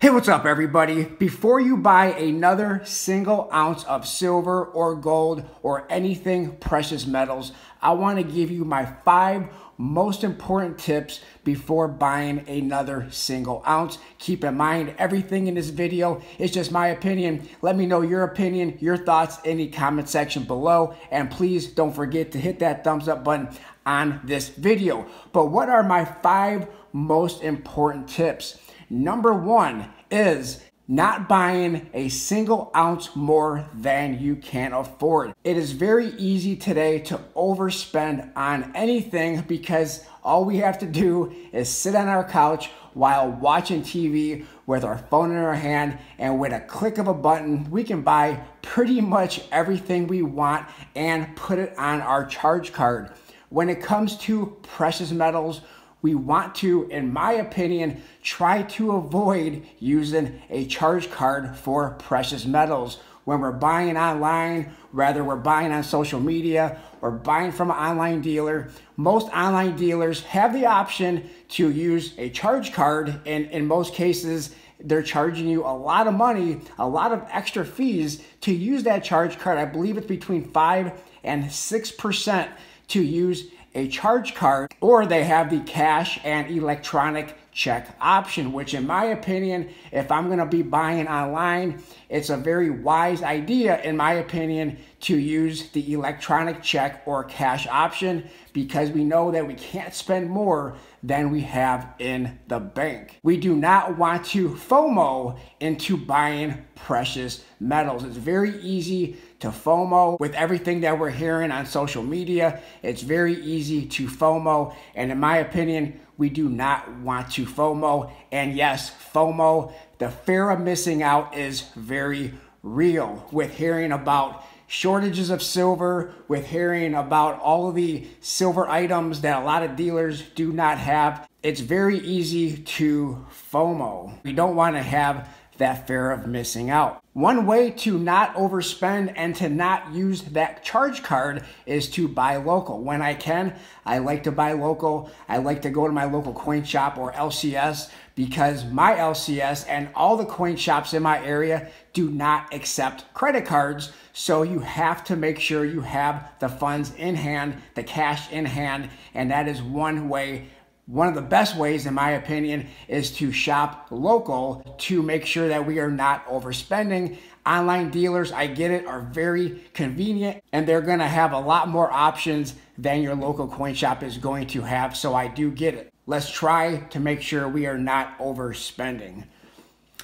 Hey, what's up everybody? Before you buy another single ounce of silver or gold or anything precious metals, I want to give you my 5 most important tips before buying another single ounce. Keep in mind, everything in this video is just my opinion. Let me know your opinion, your thoughts in the comment section below. And please don't forget to hit that thumbs up button on this video. But what are my 5 most important tips? Number 1 is not buying a single ounce more than you can afford. It is very easy today to overspend on anything because all we have to do is sit on our couch while watching TV with our phone in our hand, and with a click of a button, we can buy pretty much everything we want and put it on our charge card. When it comes to precious metals, we want to, in my opinion, try to avoid using a charge card for precious metals. When we're buying online, whether we're buying on social media or buying from an online dealer, most online dealers have the option to use a charge card, and in most cases, they're charging you a lot of money, a lot of extra fees to use that charge card. I believe it's between 5 and 6% to use a charge card, or they have the cash and electronic check option, which in my opinion, if I'm gonna be buying online, it's a very wise idea, in my opinion, to use the electronic check or cash option, because we know that we can't spend more than we have in the bank. We do not want to FOMO into buying precious metals. It's very easy to FOMO with everything that we're hearing on social media. It's very easy to FOMO, and in my opinion, we do not want to FOMO. And yes, FOMO, the fear of missing out, is very real. With hearing about shortages of silver, with hearing about all of the silver items that a lot of dealers do not have, it's very easy to FOMO. We don't want to have that fear of missing out. One way to not overspend and to not use that charge card is to buy local. When I can, I like to buy local. I like to go to my local coin shop or LCS, because my LCS and all the coin shops in my area do not accept credit cards. So you have to make sure you have the funds in hand, the cash in hand, and that is one way. One of the best ways, in my opinion, is to shop local to make sure that we are not overspending. Online dealers, I get it, are very convenient, and they're gonna have a lot more options than your local coin shop is going to have, so I do get it. Let's try to make sure we are not overspending.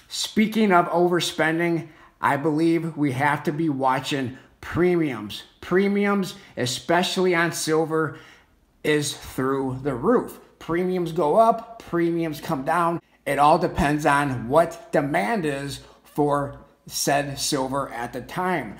Speaking of overspending, I believe we have to be watching premiums. Premiums, especially on silver, is through the roof. Premiums go up, premiums come down. It all depends on what demand is for said silver at the time.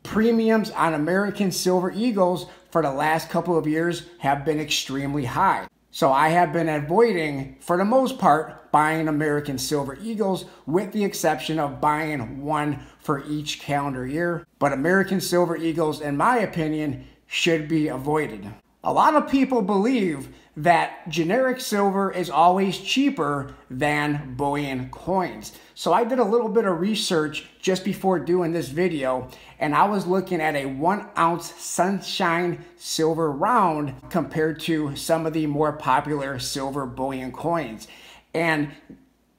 Premiums on American Silver Eagles for the last couple of years have been extremely high. So I have been avoiding, for the most part, buying American Silver Eagles, with the exception of buying one for each calendar year. But American Silver Eagles, in my opinion, should be avoided. A lot of people believe that generic silver is always cheaper than bullion coins. So I did a little bit of research just before doing this video, and I was looking at a 1 ounce Sunshine silver round compared to some of the more popular silver bullion coins. And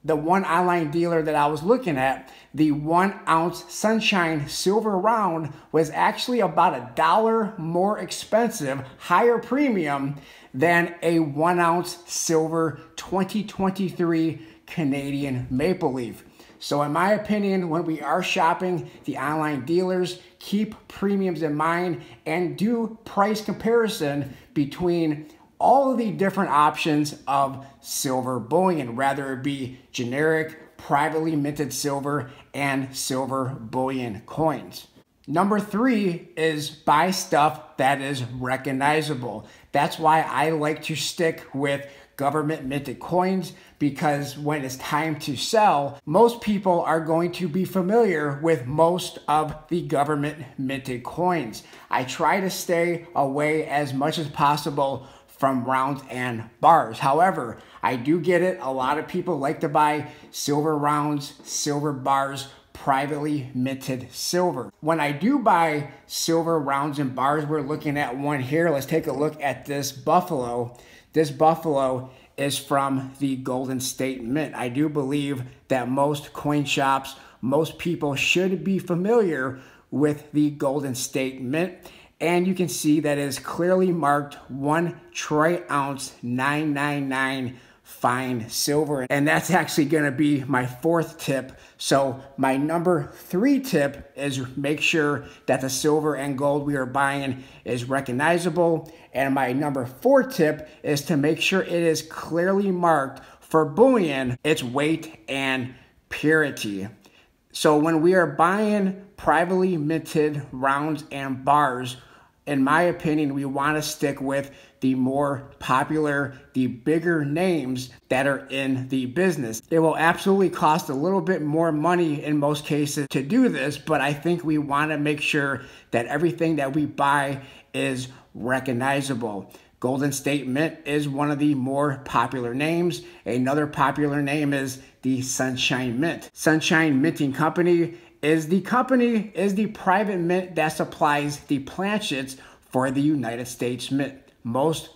the one online dealer that I was looking at, the 1 ounce Sunshine silver round was actually about $1 more expensive, higher premium than a 1 ounce silver 2023 Canadian Maple Leaf. So in my opinion, when we are shopping the online dealers, keep premiums in mind and do price comparison between all of the different options of silver bullion, whether it be generic, privately minted silver, and silver bullion coins. Number 3 is buy stuff that is recognizable. That's why I like to stick with government minted coins, because when it's time to sell, most people are going to be familiar with most of the government minted coins. I try to stay away as much as possible from rounds and bars. However, I do get it. A lot of people like to buy silver rounds, silver bars, privately minted silver. When I do buy silver rounds and bars, we're looking at one here. Let's take a look at this Buffalo. This Buffalo is from the Golden State Mint. I do believe that most coin shops, most people should be familiar with the Golden State Mint. And you can see that it is clearly marked 1 troy ounce 999 fine silver. And that's actually gonna be my 4th tip. So my number 3 tip is make sure that the silver and gold we are buying is recognizable. And my number 4 tip is to make sure it is clearly marked for bullion, its weight and purity. So when we are buying privately minted rounds and bars, in my opinion, we want to stick with the more popular, the bigger names that are in the business. It will absolutely cost a little bit more money in most cases to do this, but I think we want to make sure that everything that we buy is recognizable. Golden State Mint is one of the more popular names. Another popular name is the Sunshine Mint. Sunshine Minting Company is the private mint that supplies the planchets for the United States Mint. Most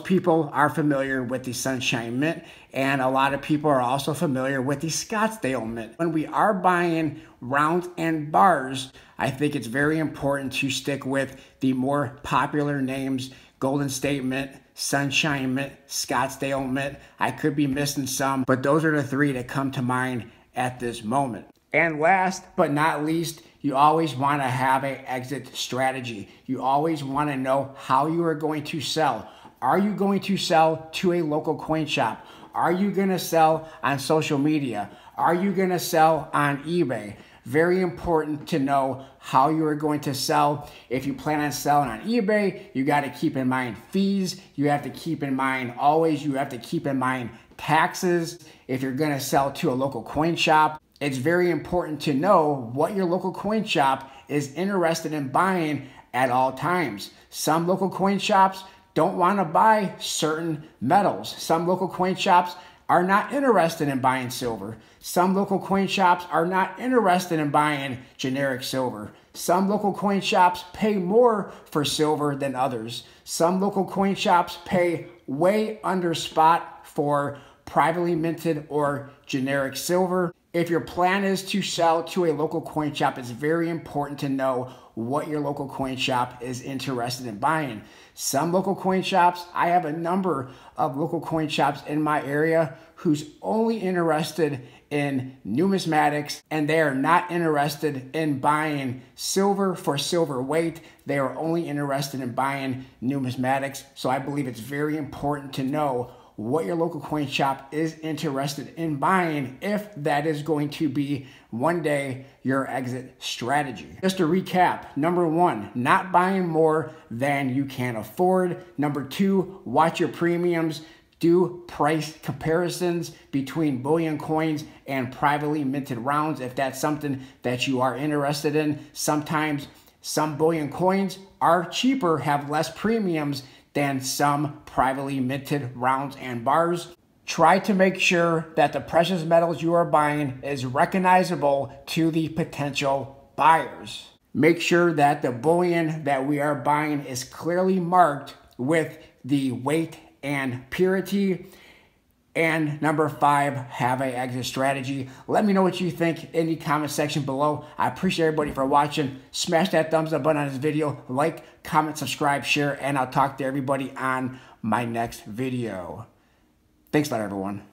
people are familiar with the Sunshine Mint, and a lot of people are also familiar with the Scottsdale Mint. When we are buying rounds and bars, I think it's very important to stick with the more popular names: Golden State Mint, Sunshine Mint, Scottsdale Mint. I could be missing some, but those are the 3 that come to mind at this moment. And last but not least, you always want to have an exit strategy. You always want to know how you are going to sell. Are you going to sell to a local coin shop? Are you going to sell on social media? Are you going to sell on eBay? Very important to know how you are going to sell. If you plan on selling on eBay, you got to keep in mind fees. You have to keep in mind taxes. If you're going to sell to a local coin shop, it's very important to know what your local coin shop is interested in buying at all times. Some local coin shops don't want to buy certain metals. Some local coin shops are not interested in buying silver. Some local coin shops are not interested in buying generic silver. Some local coin shops pay more for silver than others. Some local coin shops pay way under spot for privately minted or generic silver. If your plan is to sell to a local coin shop, it's very important to know what your local coin shop is interested in buying. Some local coin shops, I have a number of local coin shops in my area who's only interested in numismatics, and they are not interested in buying silver for silver weight. They are only interested in buying numismatics. So I believe it's very important to know what your local coin shop is interested in buying, if that is going to be one day your exit strategy. Just to recap, number 1, not buying more than you can afford. Number 2, watch your premiums. Do price comparisons between bullion coins and privately minted rounds if that's something that you are interested in. Sometimes some bullion coins are cheaper, have less premiums than some privately minted rounds and bars. Try to make sure that the precious metals you are buying is recognizable to the potential buyers. Make sure that the bullion that we are buying is clearly marked with the weight and purity. And number 5, have an exit strategy. Let me know what you think in the comment section below. I appreciate everybody for watching. Smash that thumbs up button on this video. Like, comment, subscribe, share, and I'll talk to everybody on my next video. Thanks a lot, everyone.